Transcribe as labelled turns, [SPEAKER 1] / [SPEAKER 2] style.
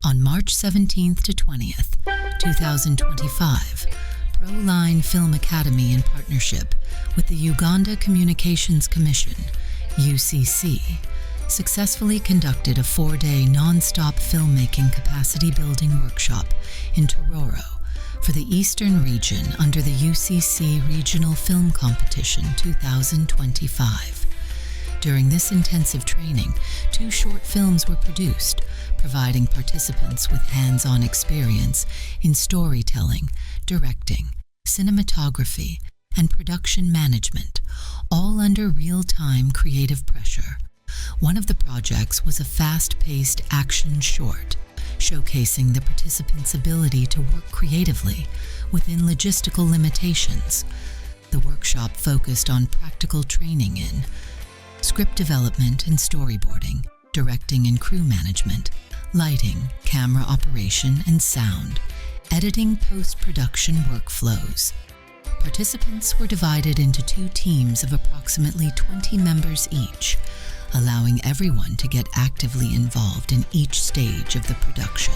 [SPEAKER 1] On March 17th to 20th, 2025, Proline Film Academy, in partnership with the Uganda Communications Commission, UCC, successfully conducted a 4-day non-stop filmmaking capacity-building workshop in Tororo for the Eastern region under the UCC Regional Film Competition 2025. During this intensive training, 2 short films were produced, providing participants with hands-on experience in storytelling, directing, cinematography, and production management, all under real-time creative pressure. One of the projects was a fast-paced action short, showcasing the participants' ability to work creatively within logistical limitations. The workshop focused on practical training in script development and storyboarding, directing and crew management, lighting, camera operation and sound, editing, post-production workflows. Participants were divided into 2 teams of approximately 20 members each, allowing everyone to get actively involved in each stage of the production.